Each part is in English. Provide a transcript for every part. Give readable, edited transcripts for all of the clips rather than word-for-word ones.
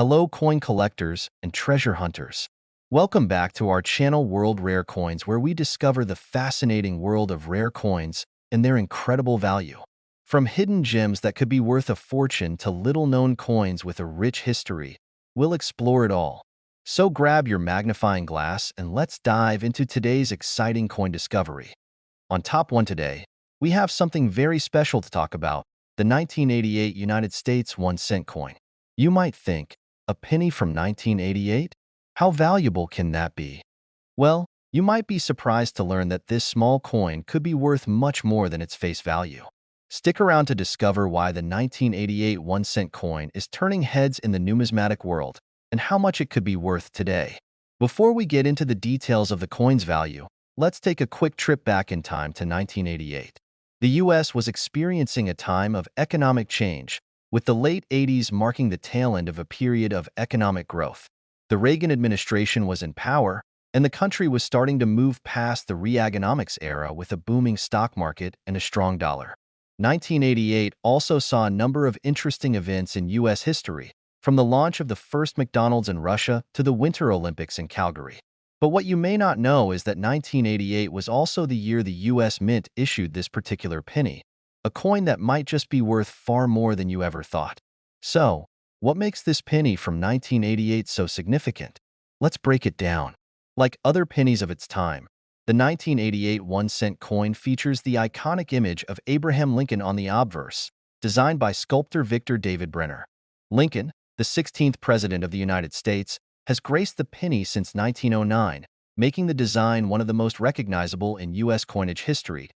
Hello coin collectors and treasure hunters. Welcome back to our channel World Rare Coins, where we discover the fascinating world of rare coins and their incredible value. From hidden gems that could be worth a fortune to little-known coins with a rich history, we'll explore it all. So grab your magnifying glass and let's dive into today's exciting coin discovery. On top one today, we have something very special to talk about, the 1988 United States 1-cent coin. You might think, a penny from 1988? How valuable can that be? Well, you might be surprised to learn that this small coin could be worth much more than its face value. Stick around to discover why the 1988 1-cent coin is turning heads in the numismatic world and how much it could be worth today. Before we get into the details of the coin's value, let's take a quick trip back in time to 1988. The U.S. was experiencing a time of economic change, with the late 80s marking the tail end of a period of economic growth. The Reagan administration was in power, and the country was starting to move past the Reaganomics era with a booming stock market and a strong dollar. 1988 also saw a number of interesting events in U.S. history, from the launch of the first McDonald's in Russia to the Winter Olympics in Calgary. But what you may not know is that 1988 was also the year the U.S. Mint issued this particular penny, a coin that might just be worth far more than you ever thought. So, what makes this penny from 1988 so significant? Let's break it down. Like other pennies of its time, the 1988 1-cent coin features the iconic image of Abraham Lincoln on the obverse, designed by sculptor Victor David Brenner. Lincoln, the 16th President of the United States, has graced the penny since 1909, making the design one of the most recognizable in U.S. coinage history.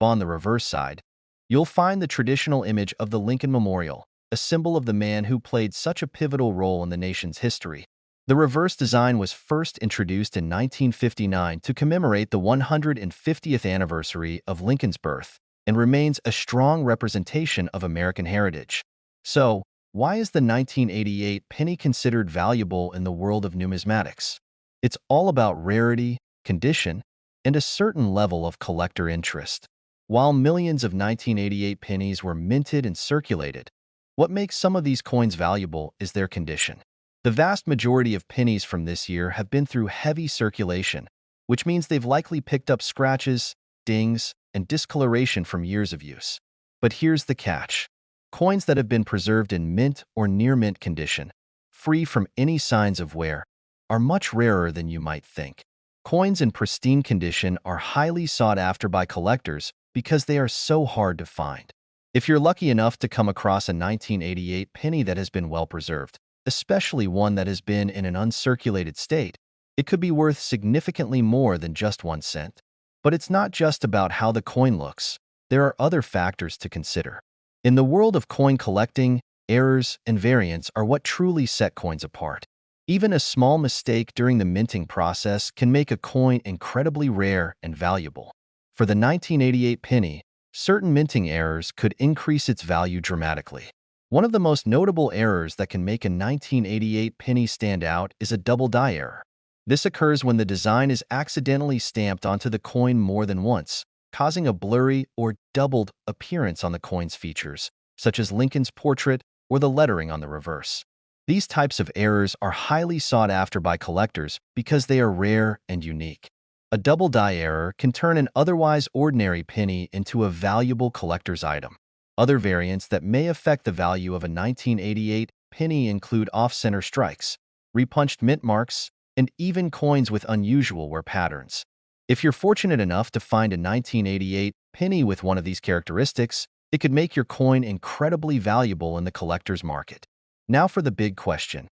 On the reverse side, you'll find the traditional image of the Lincoln Memorial, a symbol of the man who played such a pivotal role in the nation's history. The reverse design was first introduced in 1959 to commemorate the 150th anniversary of Lincoln's birth and remains a strong representation of American heritage. So, why is the 1988 penny considered valuable in the world of numismatics? It's all about rarity, condition, and a certain level of collector interest. While millions of 1988 pennies were minted and circulated, what makes some of these coins valuable is their condition. The vast majority of pennies from this year have been through heavy circulation, which means they've likely picked up scratches, dings, and discoloration from years of use. But here's the catch. Coins that have been preserved in mint or near-mint condition, free from any signs of wear, are much rarer than you might think. Coins in pristine condition are highly sought after by collectors because they are so hard to find. If you're lucky enough to come across a 1988 penny that has been well preserved, especially one that has been in an uncirculated state, it could be worth significantly more than just 1 cent. But it's not just about how the coin looks. There are other factors to consider. In the world of coin collecting, errors and variants are what truly set coins apart. Even a small mistake during the minting process can make a coin incredibly rare and valuable. For the 1988 penny, certain minting errors could increase its value dramatically. One of the most notable errors that can make a 1988 penny stand out is a double die error. This occurs when the design is accidentally stamped onto the coin more than once, causing a blurry or doubled appearance on the coin's features, such as Lincoln's portrait or the lettering on the reverse. These types of errors are highly sought after by collectors because they are rare and unique. A double die error can turn an otherwise ordinary penny into a valuable collector's item. Other variants that may affect the value of a 1988 penny include off-center strikes, repunched mint marks, and even coins with unusual wear patterns. If you're fortunate enough to find a 1988 penny with one of these characteristics, it could make your coin incredibly valuable in the collector's market. Now for the big question.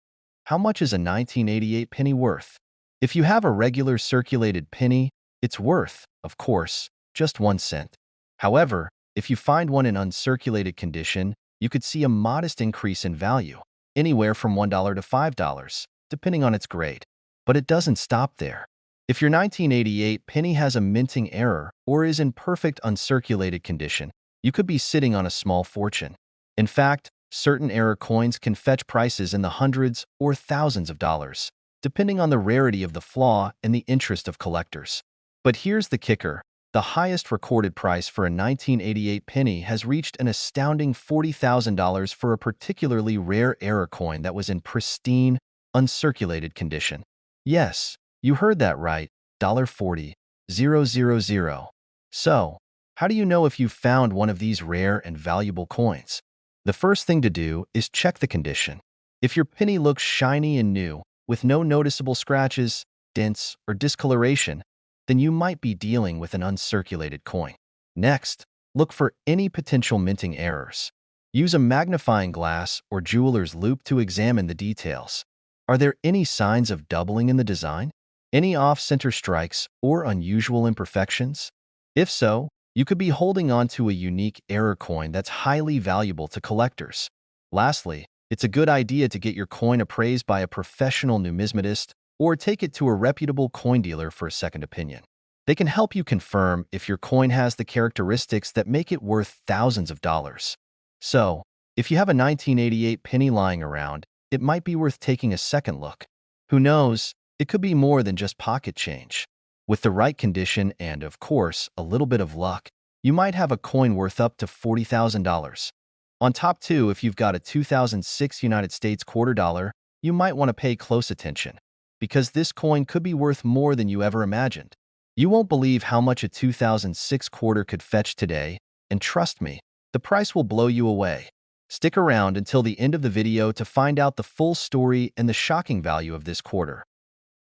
How much is a 1988 penny worth? If you have a regular circulated penny, it's worth, of course, just 1 cent. However, if you find one in uncirculated condition, you could see a modest increase in value, anywhere from $1 to $5, depending on its grade. But it doesn't stop there. If your 1988 penny has a minting error or is in perfect uncirculated condition, you could be sitting on a small fortune. In fact, certain error coins can fetch prices in the hundreds or thousands of dollars, depending on the rarity of the flaw and the interest of collectors. But here's the kicker. The highest recorded price for a 1988 penny has reached an astounding $40,000 for a particularly rare error coin that was in pristine, uncirculated condition. Yes, you heard that right, $40,000. So, how do you know if you've found one of these rare and valuable coins? The first thing to do is check the condition. If your penny looks shiny and new, with no noticeable scratches, dents, or discoloration, then you might be dealing with an uncirculated coin. Next, look for any potential minting errors. Use a magnifying glass or jeweler's loupe to examine the details. Are there any signs of doubling in the design? Any off-center strikes or unusual imperfections? If so, you could be holding on to a unique error coin that's highly valuable to collectors. Lastly, it's a good idea to get your coin appraised by a professional numismatist or take it to a reputable coin dealer for a second opinion. They can help you confirm if your coin has the characteristics that make it worth thousands of dollars. So, if you have a 1988 penny lying around, it might be worth taking a second look. Who knows, it could be more than just pocket change. With the right condition and, of course, a little bit of luck, you might have a coin worth up to $40,000. On top two, if you've got a 2006 United States quarter dollar, you might want to pay close attention, because this coin could be worth more than you ever imagined. You won't believe how much a 2006 quarter could fetch today, and trust me, the price will blow you away. Stick around until the end of the video to find out the full story and the shocking value of this quarter.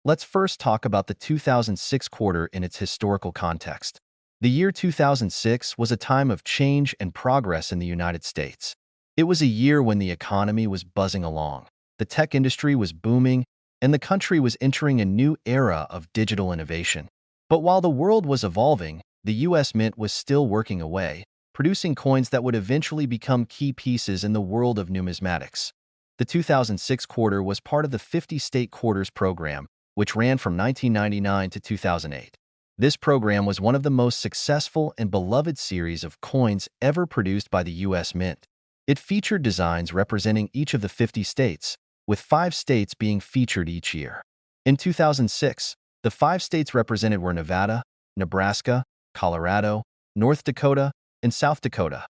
Let's first talk about the 2006 quarter in its historical context. The year 2006 was a time of change and progress in the United States. It was a year when the economy was buzzing along, the tech industry was booming, and the country was entering a new era of digital innovation. But while the world was evolving, the U.S. Mint was still working away, producing coins that would eventually become key pieces in the world of numismatics. The 2006 quarter was part of the 50-state quarters program, which ran from 1999 to 2008. This program was one of the most successful and beloved series of coins ever produced by the U.S. Mint. It featured designs representing each of the 50 states, with 5 states being featured each year. In 2006, the 5 states represented were Nevada, Nebraska, Colorado, North Dakota, and South Dakota.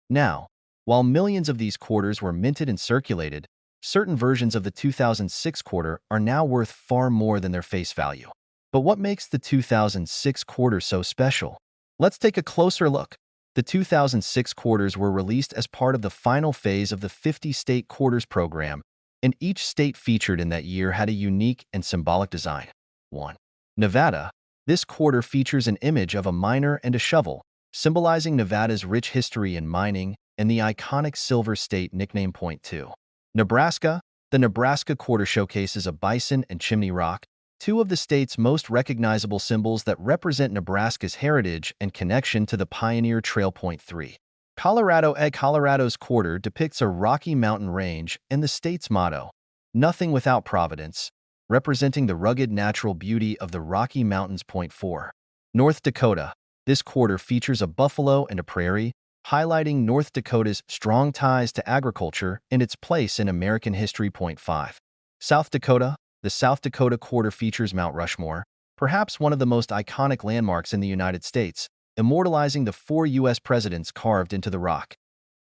Now, while millions of these quarters were minted and circulated, certain versions of the 2006 quarter are now worth far more than their face value. But what makes the 2006 quarter so special? Let's take a closer look. The 2006 quarters were released as part of the final phase of the 50-state quarters program, and each state featured in that year had a unique and symbolic design. 1. Nevada. This quarter features an image of a miner and a shovel, symbolizing Nevada's rich history in mining and the iconic Silver State nickname. 2. Nebraska. The Nebraska quarter showcases a bison and chimney rock, two of the state's most recognizable symbols that represent Nebraska's heritage and connection to the Pioneer Trail. 3. Colorado. Colorado's quarter depicts a rocky mountain range and the state's motto, "Nothing without Providence," representing the rugged natural beauty of the Rocky Mountains. 4. North Dakota. This quarter features a buffalo and a prairie, highlighting North Dakota's strong ties to agriculture and its place in American history. 5. South Dakota. The South Dakota quarter features Mount Rushmore, perhaps one of the most iconic landmarks in the United States, immortalizing the 4 U.S. presidents carved into the rock.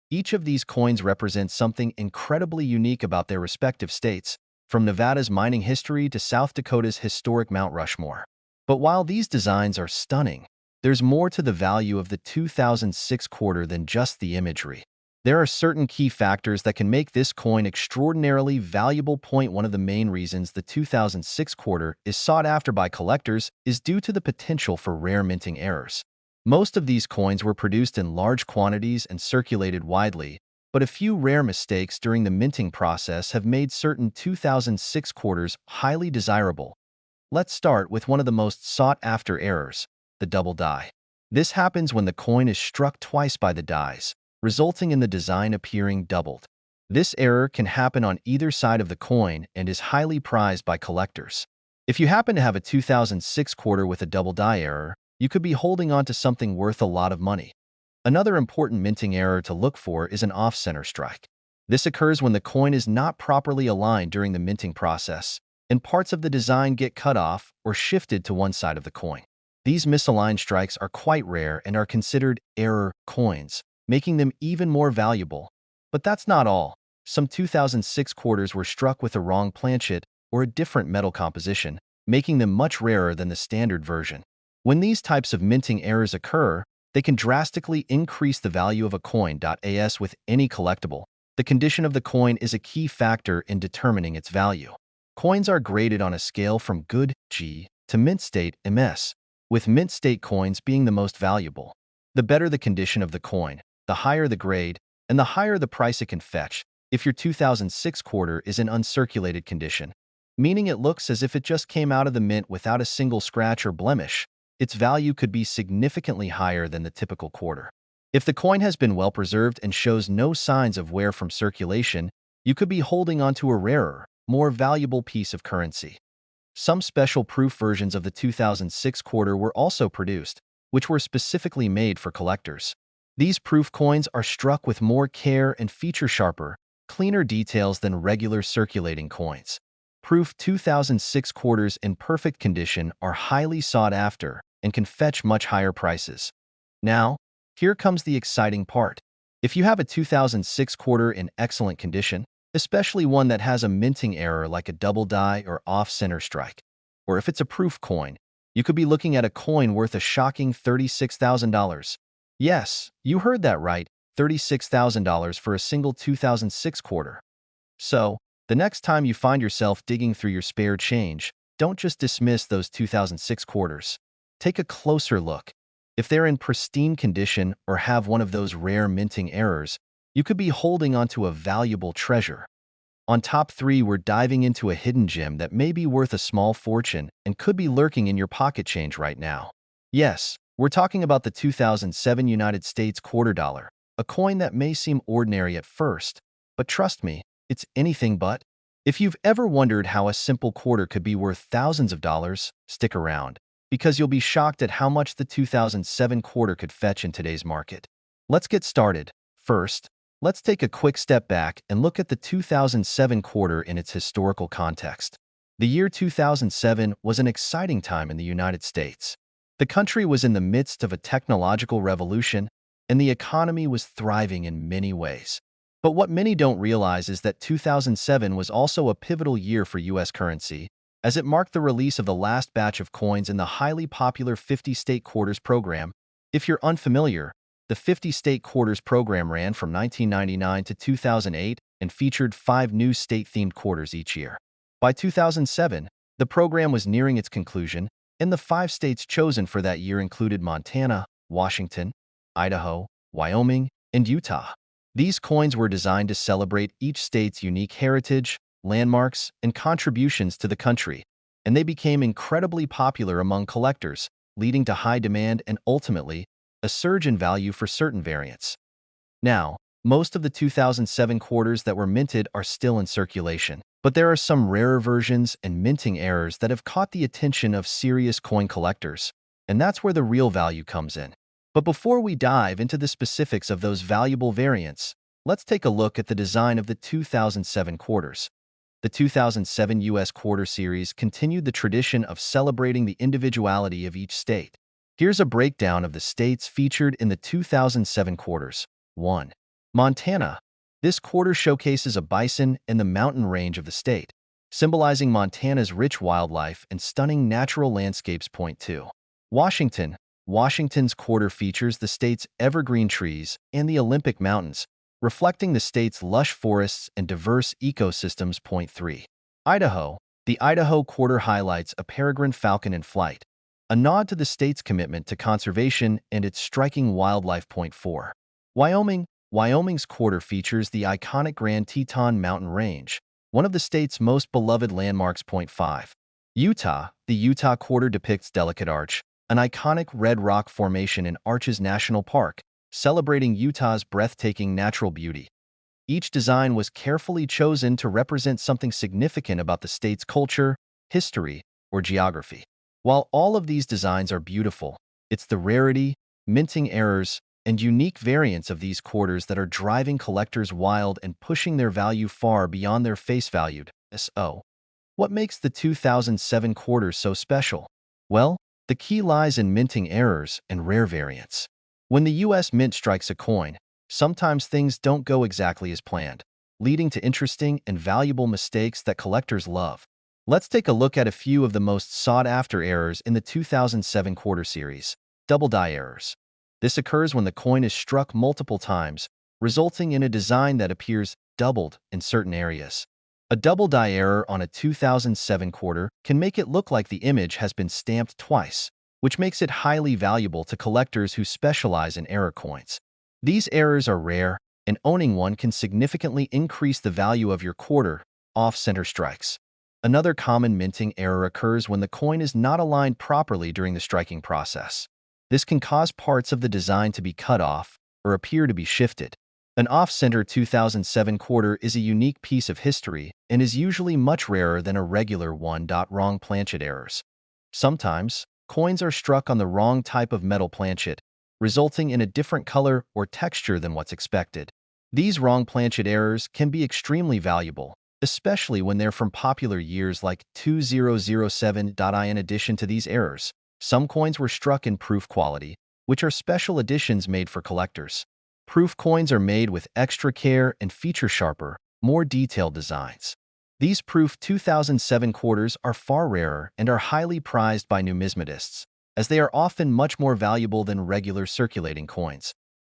Each of these coins represents something incredibly unique about their respective states, from Nevada's mining history to South Dakota's historic Mount Rushmore. But while these designs are stunning, there's more to the value of the 2006 quarter than just the imagery. There are certain key factors that can make this coin extraordinarily valuable. One of the main reasons the 2006 quarter is sought after by collectors is due to the potential for rare minting errors. Most of these coins were produced in large quantities and circulated widely, but a few rare mistakes during the minting process have made certain 2006 quarters highly desirable. Let's start with one of the most sought-after errors, the double die. This happens when the coin is struck twice by the dies, resulting in the design appearing doubled. This error can happen on either side of the coin and is highly prized by collectors. If you happen to have a 2006 quarter with a double die error, you could be holding on to something worth a lot of money. Another important minting error to look for is an off-center strike. This occurs when the coin is not properly aligned during the minting process, and parts of the design get cut off or shifted to one side of the coin. These misaligned strikes are quite rare and are considered error coins, making them even more valuable. But that's not all. Some 2006 quarters were struck with a wrong planchet or a different metal composition, making them much rarer than the standard version. When these types of minting errors occur, they can drastically increase the value of a coin. As with any collectible, the condition of the coin is a key factor in determining its value. Coins are graded on a scale from good G to mint state MS, with mint state coins being the most valuable. The better the condition of the coin, the higher the grade, and the higher the price it can fetch if your 2006 quarter is in uncirculated condition, meaning it looks as if it just came out of the mint without a single scratch or blemish. Its value could be significantly higher than the typical quarter. If the coin has been well preserved and shows no signs of wear from circulation, you could be holding onto a rarer, more valuable piece of currency. Some special proof versions of the 2006 quarter were also produced, which were specifically made for collectors. These proof coins are struck with more care and feature sharper, cleaner details than regular circulating coins. Proof 2006 quarters in perfect condition are highly sought after and can fetch much higher prices. Now, here comes the exciting part. If you have a 2006 quarter in excellent condition, especially one that has a minting error like a double die or off-center strike, or if it's a proof coin, you could be looking at a coin worth a shocking $36,000. Yes, you heard that right, $36,000 for a single 2006 quarter. So, the next time you find yourself digging through your spare change, don't just dismiss those 2006 quarters. Take a closer look. If they're in pristine condition or have one of those rare minting errors, you could be holding onto a valuable treasure. On top 3, we're diving into a hidden gem that may be worth a small fortune and could be lurking in your pocket change right now. Yes, we're talking about the 2007 United States quarter dollar, a coin that may seem ordinary at first, but trust me, it's anything but. If you've ever wondered how a simple quarter could be worth thousands of dollars, stick around, because you'll be shocked at how much the 2007 quarter could fetch in today's market. Let's get started. First, let's take a quick step back and look at the 2007 quarter in its historical context. The year 2007 was an exciting time in the United States. The country was in the midst of a technological revolution, and the economy was thriving in many ways. But what many don't realize is that 2007 was also a pivotal year for U.S. currency, as it marked the release of the last batch of coins in the highly popular 50-state quarters program. If you're unfamiliar, the 50-state quarters program ran from 1999 to 2008 and featured 5 new state-themed quarters each year. By 2007, the program was nearing its conclusion, and the 5 states chosen for that year included Montana, Washington, Idaho, Wyoming, and Utah. These coins were designed to celebrate each state's unique heritage, landmarks, and contributions to the country, and they became incredibly popular among collectors, leading to high demand and ultimately, a surge in value for certain variants. Now, most of the 2007 quarters that were minted are still in circulation, but there are some rarer versions and minting errors that have caught the attention of serious coin collectors, and that's where the real value comes in. But before we dive into the specifics of those valuable variants, let's take a look at the design of the 2007 quarters. The 2007 U.S. quarter series continued the tradition of celebrating the individuality of each state. Here's a breakdown of the states featured in the 2007 quarters. 1. Montana. This quarter showcases a bison and the mountain range of the state, symbolizing Montana's rich wildlife and stunning natural landscapes. 2. Washington. Washington's quarter features the state's evergreen trees and the Olympic Mountains, reflecting the state's lush forests and diverse ecosystems. 3. Idaho. The Idaho quarter highlights a peregrine falcon in flight, a nod to the state's commitment to conservation and its striking wildlife. 4. Wyoming. Wyoming's quarter features the iconic Grand Teton Mountain Range, one of the state's most beloved landmarks. 5. Utah. The Utah quarter depicts Delicate Arch, an iconic red rock formation in Arches National Park, celebrating Utah's breathtaking natural beauty. Each design was carefully chosen to represent something significant about the state's culture, history, or geography. While all of these designs are beautiful, it's the rarity, minting errors, and unique variants of these quarters that are driving collectors wild and pushing their value far beyond their face value. So, what makes the 2007 quarters so special? Well, the The key lies in minting errors and rare variants. When the US Mint strikes a coin, sometimes things don't go exactly as planned, leading to interesting and valuable mistakes that collectors love. Let's take a look at a few of the most sought-after errors in the 2007 quarter series: double die errors. This occurs when the coin is struck multiple times, resulting in a design that appears doubled in certain areas. A double die error on a 2007 quarter can make it look like the image has been stamped twice, which makes it highly valuable to collectors who specialize in error coins. These errors are rare, and owning one can significantly increase the value of your quarter off-center strikes. Another common minting error occurs when the coin is not aligned properly during the striking process. This can cause parts of the design to be cut off or appear to be shifted. An off-center 2007 quarter is a unique piece of history and is usually much rarer than a regular one. Wrong planchet errors. Sometimes, coins are struck on the wrong type of metal planchet, resulting in a different color or texture than what's expected. These wrong planchet errors can be extremely valuable, especially when they're from popular years like 2007. In addition to these errors, some coins were struck in proof quality, which are special editions made for collectors. Proof coins are made with extra care and feature sharper, more detailed designs. These proof 2007 quarters are far rarer and are highly prized by numismatists, as they are often much more valuable than regular circulating coins.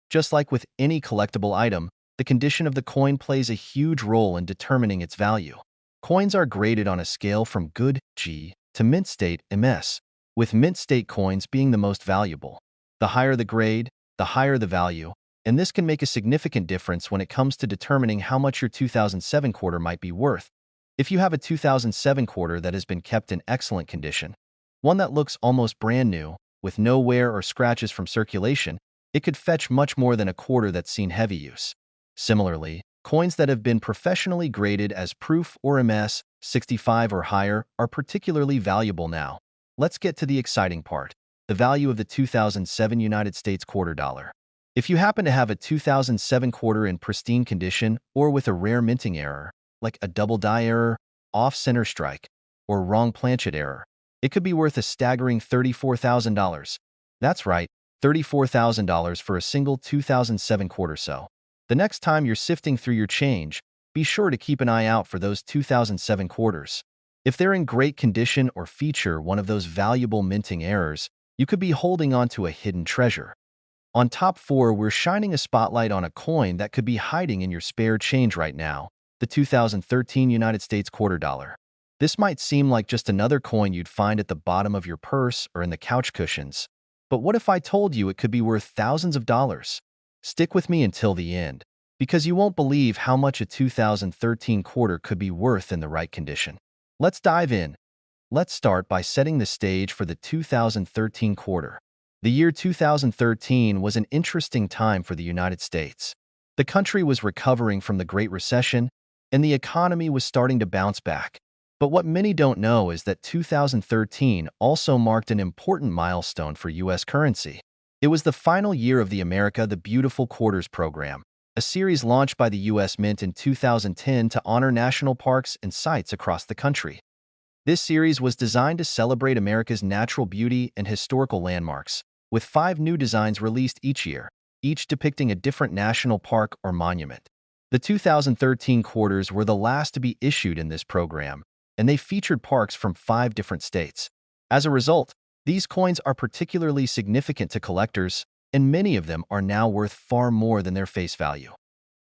Just like with any collectible item, the condition of the coin plays a huge role in determining its value. Coins are graded on a scale from good G to mint state MS, with mint state coins being the most valuable. The higher the grade, the higher the value, and this can make a significant difference when it comes to determining how much your 2007 quarter might be worth. If you have a 2007 quarter that has been kept in excellent condition, one that looks almost brand new, with no wear or scratches from circulation, it could fetch much more than a quarter that's seen heavy use. Similarly, coins that have been professionally graded as proof or MS 65 or higher are particularly valuable now. Let's get to the exciting part: the value of the 2007 United States quarter dollar. If you happen to have a 2007 quarter in pristine condition or with a rare minting error, like a double die error, off-center strike, or wrong planchet error, it could be worth a staggering $34,000. That's right, $34,000 for a single 2007 quarter. So, the next time you're sifting through your change, be sure to keep an eye out for those 2007 quarters. If they're in great condition or feature one of those valuable minting errors, you could be holding on to a hidden treasure. On top 4, we're shining a spotlight on a coin that could be hiding in your spare change right now: the 2013 United States quarter dollar. This might seem like just another coin you'd find at the bottom of your purse or in the couch cushions. But what if I told you it could be worth thousands of dollars? Stick with me until the end, because you won't believe how much a 2013 quarter could be worth in the right condition. Let's dive in. Let's start by setting the stage for the 2013 quarter. The year 2013 was an interesting time for the United States. The country was recovering from the Great Recession, and the economy was starting to bounce back. But what many don't know is that 2013 also marked an important milestone for U.S. currency. It was the final year of the America the Beautiful Quarters program, a series launched by the U.S. Mint in 2010 to honor national parks and sites across the country. This series was designed to celebrate America's natural beauty and historical landmarks, with 5 new designs released each year, each depicting a different national park or monument. The 2013 quarters were the last to be issued in this program, and they featured parks from 5 different states. As a result, these coins are particularly significant to collectors, and many of them are now worth far more than their face value.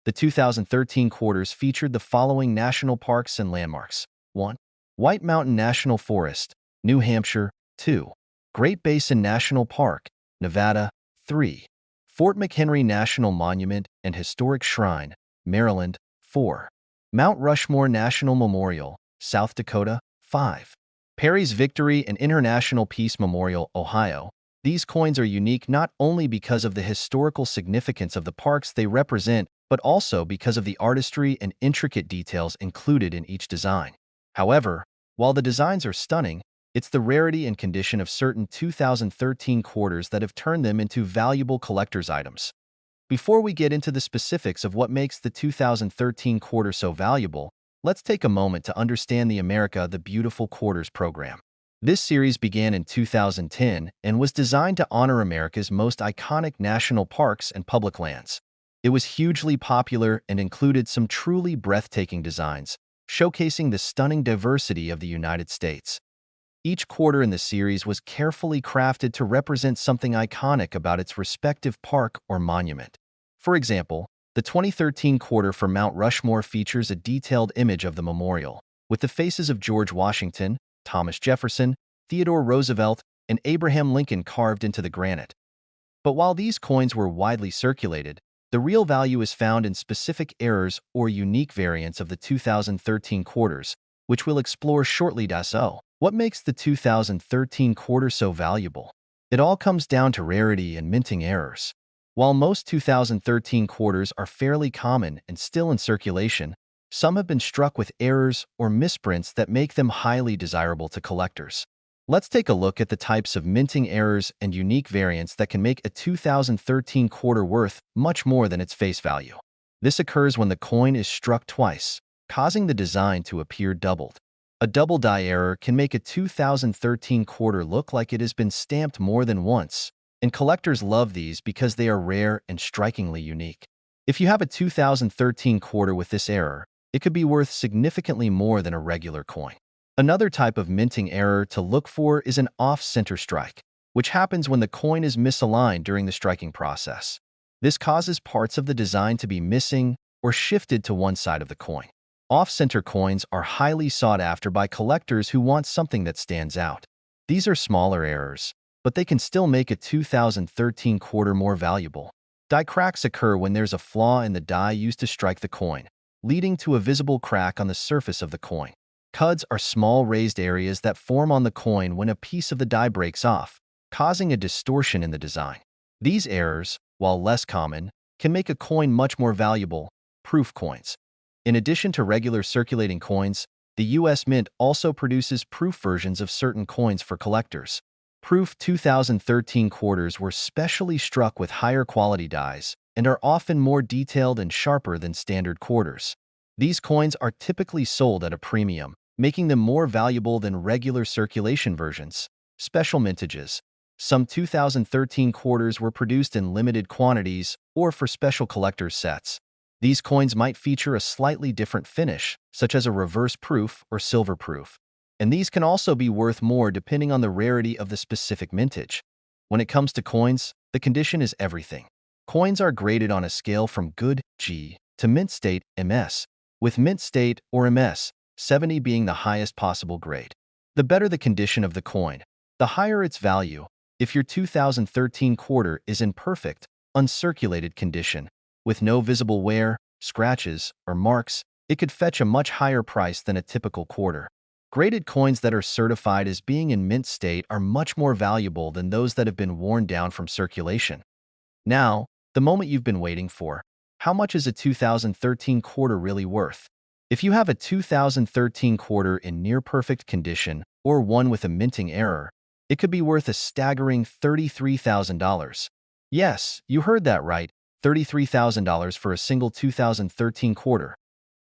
The 2013 quarters featured the following national parks and landmarks: 1. White Mountain National Forest, New Hampshire. 2. Great Basin National Park, Nevada. 3. Fort McHenry National Monument and Historic Shrine, Maryland. 4. Mount Rushmore National Memorial, South Dakota. 5. Perry's Victory and International Peace Memorial, Ohio. These coins are unique not only because of the historical significance of the parks they represent, but also because of the artistry and intricate details included in each design. However, while the designs are stunning, it's the rarity and condition of certain 2013 quarters that have turned them into valuable collector's items. Before we get into the specifics of what makes the 2013 quarter so valuable, let's take a moment to understand the America the Beautiful Quarters program. This series began in 2010 and was designed to honor America's most iconic national parks and public lands. It was hugely popular and included some truly breathtaking designs, showcasing the stunning diversity of the United States. Each quarter in the series was carefully crafted to represent something iconic about its respective park or monument. For example, the 2013 quarter for Mount Rushmore features a detailed image of the memorial, with the faces of George Washington, Thomas Jefferson, Theodore Roosevelt, and Abraham Lincoln carved into the granite. But while these coins were widely circulated, the real value is found in specific errors or unique variants of the 2013 quarters, which we'll explore shortly. So, what makes the 2013 quarter so valuable? It all comes down to rarity and minting errors. While most 2013 quarters are fairly common and still in circulation, some have been struck with errors or misprints that make them highly desirable to collectors. Let's take a look at the types of minting errors and unique variants that can make a 2013 quarter worth much more than its face value. This occurs when the coin is struck twice, causing the design to appear doubled. A double die error can make a 2013 quarter look like it has been stamped more than once, and collectors love these because they are rare and strikingly unique. If you have a 2013 quarter with this error, it could be worth significantly more than a regular coin. Another type of minting error to look for is an off-center strike, which happens when the coin is misaligned during the striking process. This causes parts of the design to be missing or shifted to one side of the coin. Off-center coins are highly sought after by collectors who want something that stands out. These are smaller errors, but they can still make a 2013 quarter more valuable. Die cracks occur when there's a flaw in the die used to strike the coin, leading to a visible crack on the surface of the coin. Cuds are small raised areas that form on the coin when a piece of the die breaks off, causing a distortion in the design. These errors, while less common, can make a coin much more valuable. Proof coins. In addition to regular circulating coins, the U.S. Mint also produces proof versions of certain coins for collectors. Proof 2013 quarters were specially struck with higher quality dies and are often more detailed and sharper than standard quarters. These coins are typically sold at a premium, making them more valuable than regular circulation versions. Special mintages. Some 2013 quarters were produced in limited quantities or for special collector's sets. These coins might feature a slightly different finish, such as a reverse proof or silver proof. And these can also be worth more depending on the rarity of the specific mintage. When it comes to coins, the condition is everything. Coins are graded on a scale from good, G, to mint state, MS, with mint state, or MS, 70 being the highest possible grade. The better the condition of the coin, the higher its value. If your 2013 quarter is in perfect, uncirculated condition, with no visible wear, scratches, or marks, it could fetch a much higher price than a typical quarter. Graded coins that are certified as being in mint state are much more valuable than those that have been worn down from circulation. Now, the moment you've been waiting for. How much is a 2013 quarter really worth? If you have a 2013 quarter in near-perfect condition or one with a minting error, it could be worth a staggering $33,000. Yes, you heard that right, $33,000 for a single 2013 quarter.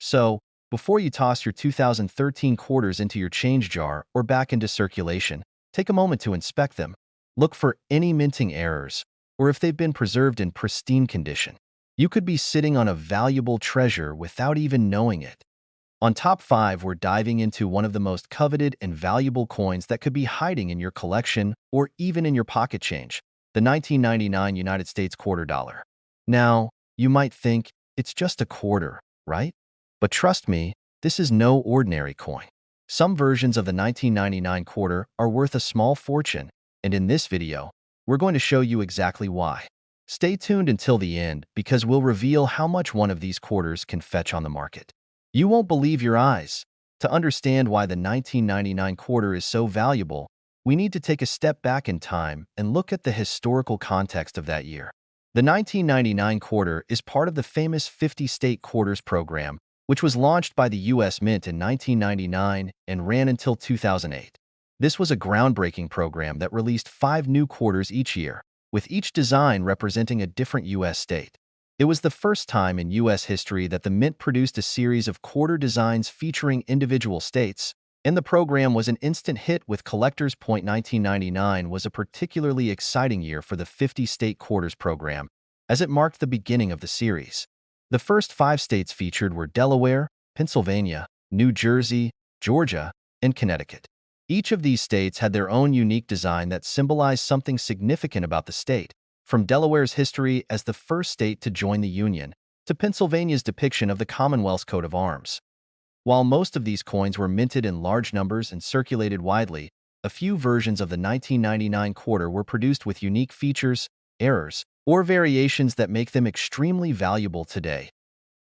So, before you toss your 2013 quarters into your change jar or back into circulation, take a moment to inspect them. Look for any minting errors, or if they've been preserved in pristine condition. You could be sitting on a valuable treasure without even knowing it. On Top 5, we're diving into one of the most coveted and valuable coins that could be hiding in your collection or even in your pocket change, the 1999 United States quarter dollar. Now, you might think, it's just a quarter, right? But trust me, this is no ordinary coin. Some versions of the 1999 quarter are worth a small fortune, and in this video, we're going to show you exactly why. Stay tuned until the end because we'll reveal how much one of these quarters can fetch on the market. You won't believe your eyes. To understand why the 1999 quarter is so valuable, we need to take a step back in time and look at the historical context of that year. The 1999 quarter is part of the famous 50-state quarters program, which was launched by the U.S. Mint in 1999 and ran until 2008. This was a groundbreaking program that released 5 new quarters each year, with each design representing a different U.S. state. It was the first time in U.S. history that the Mint produced a series of quarter designs featuring individual states, and the program was an instant hit with collectors. 1999 was a particularly exciting year for the 50-state quarters program, as it marked the beginning of the series. The first 5 states featured were Delaware, Pennsylvania, New Jersey, Georgia, and Connecticut. Each of these states had their own unique design that symbolized something significant about the state, from Delaware's history as the first state to join the Union, to Pennsylvania's depiction of the Commonwealth's coat of arms. While most of these coins were minted in large numbers and circulated widely, a few versions of the 1999 quarter were produced with unique features, errors, or variations that make them extremely valuable today.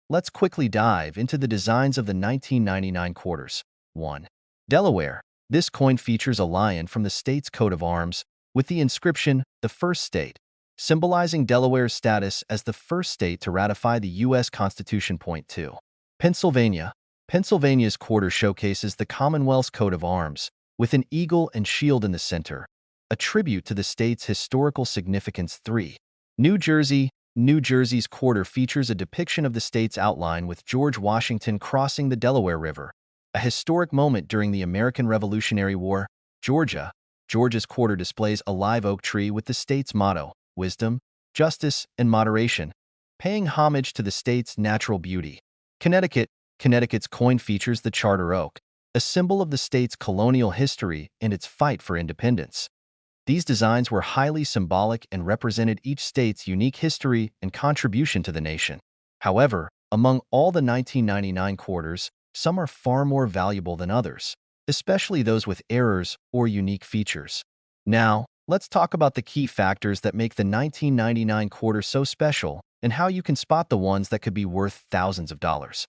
Let's quickly dive into the designs of the 1999 quarters. 1. Delaware. This coin features a lion from the state's coat of arms, with the inscription, "The First State," symbolizing Delaware's status as the first state to ratify the U.S. Constitution. 2. Pennsylvania. Pennsylvania's quarter showcases the Commonwealth's coat of arms, with an eagle and shield in the center, a tribute to the state's historical significance. 3. New Jersey. New Jersey's quarter features a depiction of the state's outline with George Washington crossing the Delaware River, a historic moment during the American Revolutionary War. Georgia. Georgia's quarter displays a live oak tree with the state's motto, wisdom, justice, and moderation, paying homage to the state's natural beauty. Connecticut. Connecticut's coin features the charter oak, a symbol of the state's colonial history and its fight for independence. These designs were highly symbolic and represented each state's unique history and contribution to the nation. However, among all the 1999 quarters, some are far more valuable than others, especially those with errors or unique features. Now, let's talk about the key factors that make the 1999 quarter so special and how you can spot the ones that could be worth thousands of dollars.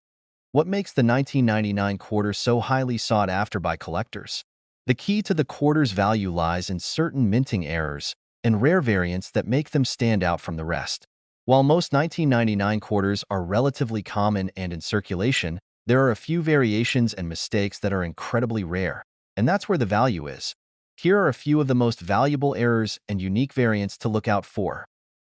What makes the 1999 quarter so highly sought after by collectors? The key to the quarter's value lies in certain minting errors and rare variants that make them stand out from the rest. While most 1999 quarters are relatively common and in circulation, there are a few variations and mistakes that are incredibly rare, and that's where the value is. Here are a few of the most valuable errors and unique variants to look out for.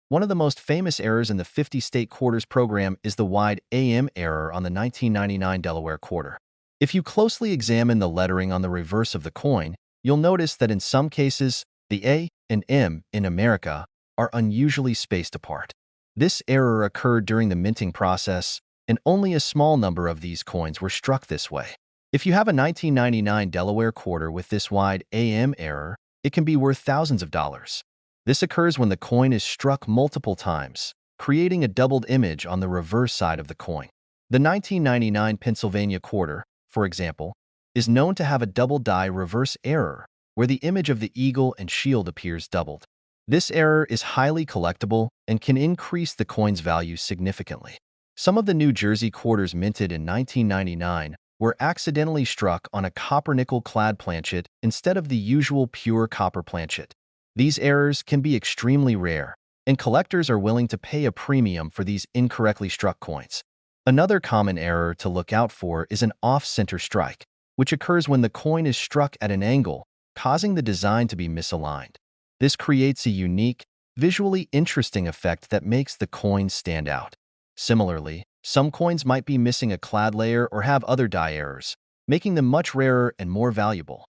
One of the most famous errors in the 50-state quarters program is the wide AM error on the 1999 Delaware quarter. If you closely examine the lettering on the reverse of the coin, you'll notice that in some cases, the A and M in America are unusually spaced apart. This error occurred during the minting process, and only a small number of these coins were struck this way. If you have a 1999 Delaware quarter with this wide AM error, it can be worth thousands of dollars. This occurs when the coin is struck multiple times, creating a doubled image on the reverse side of the coin. The 1999 Pennsylvania quarter, for example, is known to have a double die reverse error, where the image of the eagle and shield appears doubled. This error is highly collectible and can increase the coin's value significantly. Some of the New Jersey quarters minted in 1999 were accidentally struck on a copper-nickel-clad planchet instead of the usual pure copper planchet. These errors can be extremely rare, and collectors are willing to pay a premium for these incorrectly struck coins. Another common error to look out for is an off-center strike, which occurs when the coin is struck at an angle, causing the design to be misaligned. This creates a unique, visually interesting effect that makes the coin stand out. Similarly, some coins might be missing a clad layer or have other die errors, making them much rarer and more valuable.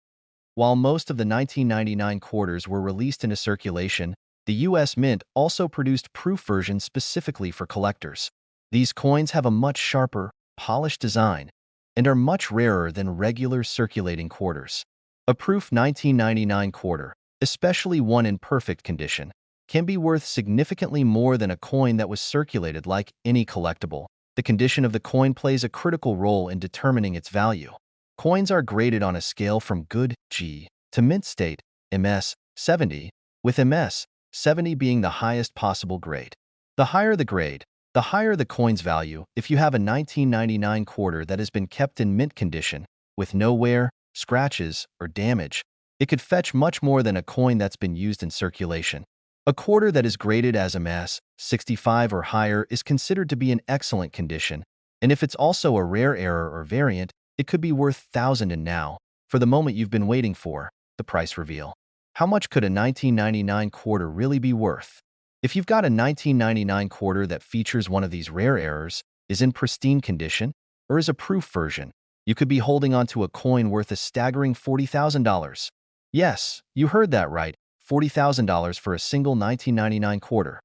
While most of the 1999 quarters were released into circulation, the U.S. Mint also produced proof versions specifically for collectors. These coins have a much sharper, polished design and are much rarer than regular circulating quarters. A proof 1999 quarter, especially one in perfect condition, can be worth significantly more than a coin that was circulated. Like any collectible, the condition of the coin plays a critical role in determining its value. Coins are graded on a scale from good G to mint state, MS 70, with MS 70 being the highest possible grade. The higher the grade, the higher the coin's value. If you have a 1999 quarter that has been kept in mint condition, with no wear, scratches, or damage, it could fetch much more than a coin that's been used in circulation. A quarter that is graded as MS 65 or higher is considered to be in excellent condition, and if it's also a rare error or variant, it could be worth thousands. And now, for the moment you've been waiting for, the price reveal. How much could a 1999 quarter really be worth? If you've got a 1999 quarter that features one of these rare errors, is in pristine condition, or is a proof version, You could be holding onto a coin worth a staggering $40,000. Yes, you heard that right, $40,000 for a single 1999 quarter.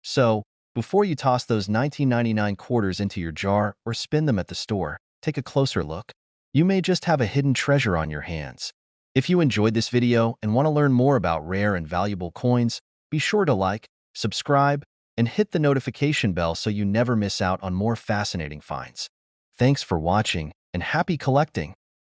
So, before you toss those 1999 quarters into your jar or spin them at the store, take a closer look. You may just have a hidden treasure on your hands. If you enjoyed this video and want to learn more about rare and valuable coins, be sure to like, subscribe, and hit the notification bell so you never miss out on more fascinating finds. Thanks for watching, and happy collecting!